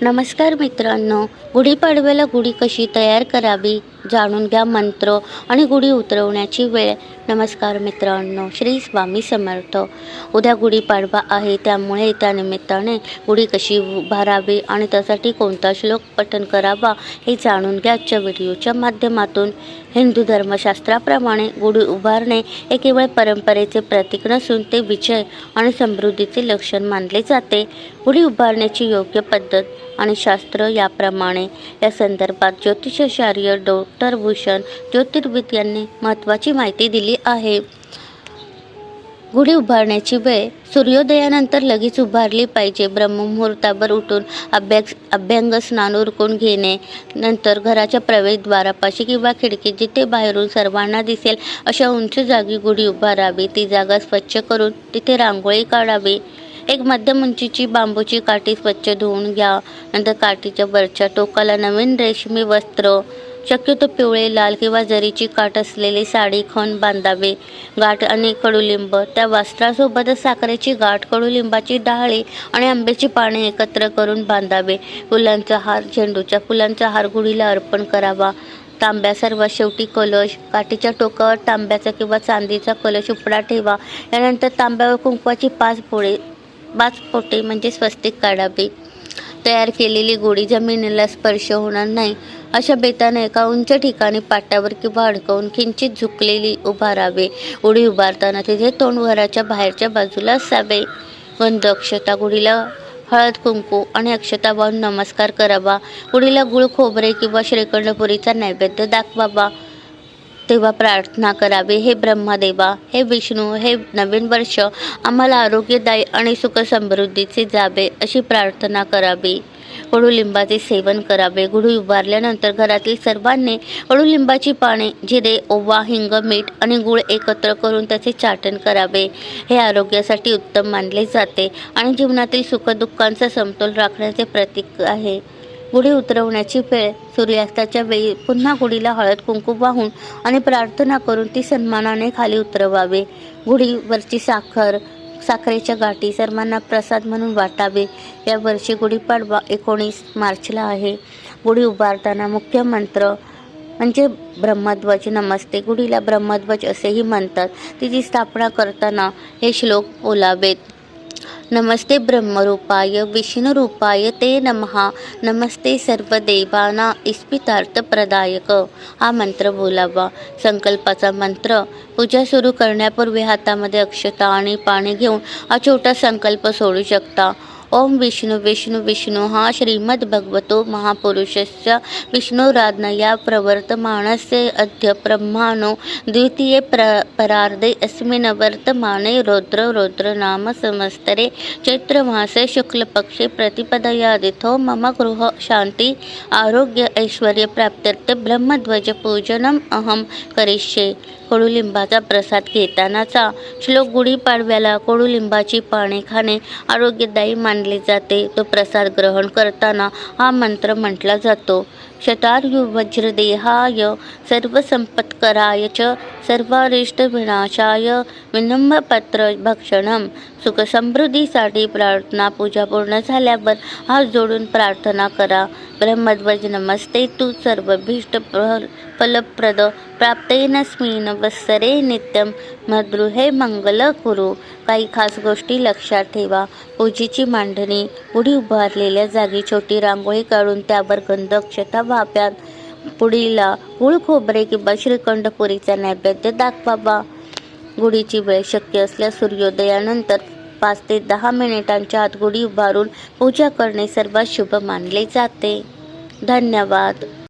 नमस्कार मित्रांनो, गुढीपाडव्याला गुढी कशी तयार करावी जाणून घ्या मंत्र आणि गुढी उतरवण्याची वेळ. नमस्कार मित्रांनो, श्री स्वामी समर्थ. उद्या गुढीपाडवा आहे, त्यामुळे त्या निमित्ताने गुढी कशी उभारावी आणि त्यासाठी कोणता श्लोक पठण करावा हे जाणून घ्या आजच्या व्हिडिओच्या माध्यमातून. हिंदू धर्मशास्त्राप्रमाणे गुढी उभारणे हे केवळ परंपरेचे प्रतीक नसून ते विजय आणि समृद्धीचे लक्षण मानले जाते. गुढी उभारण्याची योग्य पद्धत आणि शास्त्र याप्रमाणे. या संदर्भात ज्योतिषाचार्य डॉक्टर भूषण ज्योतिर्विद यांनी महत्त्वाची माहिती दिली आहे. गुढी उभारण्याची वेळ सूर्योदयानंतर लगेच उभारली पाहिजे. ब्रह्ममुहूर्तावर उठून अभ्यंग स्नान उरकून घेणे, नंतर घराच्या प्रवेशद्वारापाशी किंवा खिडकीत जिथे बाहेरून सर्वांना दिसेल अशा उंच जागी गुढी उभारावी. ती जागा स्वच्छ करून तिथे रांगोळी काढावी. एक मध्यम उंचीची बांबूची काठी स्वच्छ धुवून घ्या. नंतर काठीच्या वरच्या टोकाला नवीन रेशमी वस्त्र, शक्यतो पिवळे, लाल किंवा जरीची काठ असलेली साडी खण बांधावे. गाठ आणि कडुलिंब, त्या वस्त्रासोबतच साखरेची गाठ, कडुलिंबाची डहाळी आणि आंब्याची पाने एकत्र करून बांधावे. फुलांचा हार, झेंडूच्या फुलांचा हार गुढीला अर्पण करावा. तांब्या सर्वात शेवटी कलश, काठीच्या टोकावर तांब्याचा किंवा चांदीचा कलश उपडा ठेवा. यानंतर तांब्यावर कुंकवाची 5 पोटे म्हणजे स्वस्तिक काढावे. तयार केलेली गुढी जमिनीला स्पर्श होणार नाही अशा बेताने एका उंच ठिकाणी पाटावर किंवा अडकवून किंचित झुकलेली उभारावे. गुढी उभारताना तिथे तोंड घराच्या बाहेरच्या बाजूला असावे. गंध, अक्षता, गुढीला हळद कुंकू आणि अक्षता वाहून नमस्कार करावा. गुढीला गुळ, खोबरे किंवा श्रीखंडपुरीचा नैवेद्य दाखवावा. तेव्हा प्रार्थना करावी, हे ब्रह्मदेवा, हे विष्णू, हे नवीन वर्ष आम्हाला आरोग्यदायी आणि सुख समृद्धीचे जावे अशी प्रार्थना करावी. कडुलिंबाचे सेवन करावे. गुढी उभारल्यानंतर घरातील सर्वांनी कडुलिंबाची पाने, जिरे, ओवा, हिंग, मीठ आणि गूळ एकत्र करून त्याचे चाटण करावे. हे आरोग्यासाठी उत्तम मानले जाते आणि जीवनातील सुखदुःखांचा समतोल राखण्याचे प्रतीक आहे. गुढी उतरवण्याची वेळ सूर्यास्ताच्या वेळी पुन्हा गुढीला हळद कुंकू वाहून आणि प्रार्थना करून ती सन्मानाने खाली उतरवावे. गुढीवरची साखरेच्या गाठी सर्वांना प्रसाद म्हणून वाटावे. या वर्षी गुढीपाडवा 19 मार्चला आहे. गुढी उभारताना मुख्य मंत्र म्हणजे ब्रह्मध्वज. नमस्ते गुढीला ब्रह्मध्वज असेही म्हणतात. तिची स्थापना करताना हे श्लोक बोलावेत. नमस्ते ब्रह्मरूपाय विष्णुरूपाय ते नमः. नमस्ते सर्वदेवाना इस्पितार्थप्रदायक. हा मंत्र बोलावा. संकल्पाचा मंत्र. पूजा सुरू करण्यापूर्वी हातामध्ये अक्षता आणि पाणी घेऊन हा छोटा संकल्प सोडू शकता. ओम विष्णु विष्णु विष्णु हा श्रीमद् भगवतो महापुरुषस्य विष्णुराज्ञया प्रवर्तमानस्य अद्य ब्रह्मणो द्वितीये परार्धे अस्मिन् वर्तमाने रौद्र नाम संवत्सरे चैत्रमासे शुक्लपक्षे प्रतिपदयादितो मम गृह शांती आरोग्य ऐश्वर्य प्राप्त्यर्थ ब्रह्मध्वज पूजनम अहम करिष्ये. कडुलिंबाचा प्रसाद घेतानाचा श्लोक. गुढीपाडव्याला कडुलिंबाची पाने खाणे आरोग्यदायी मानले जाते. तो प्रसाद ग्रहण करताना हा मंत्र म्हटला जातो. शतायु वज्रदेहाय सर्वसंपत्कराय च सर्वारिष्ट विनाशाय विनम्रपत्र भक्षणम. सुखसमृद्धीसाठी प्रार्थना. पूजा पूर्ण झाल्यावर हात जोडून प्रार्थना करा. ब्रह्मध्वज नमस्ते तू सर्वभीष्ट फलप्रद प्राप्तेनस्मिन् वत्सरे नित्यं मद्गृहे मंगल कुरु. काही खास गोष्टी लक्षात ठेवा. पूजेची मांडणी. गुढी उभारलेल्या जागी छोटी रांगोळी काढून त्यावर गंध, अक्षता वाप्यात. गुढीला गुळ, खोबरे किंवा श्रीखंडपुरीचा नैवेद्य दाखवावा. गुढीची वेळ शक्य असल्यास सूर्योदयानंतर 5 ते 10 मिनिटांच्या आत गुढी उभारून पूजा करणे सर्वात शुभ मानले जाते. धन्यवाद.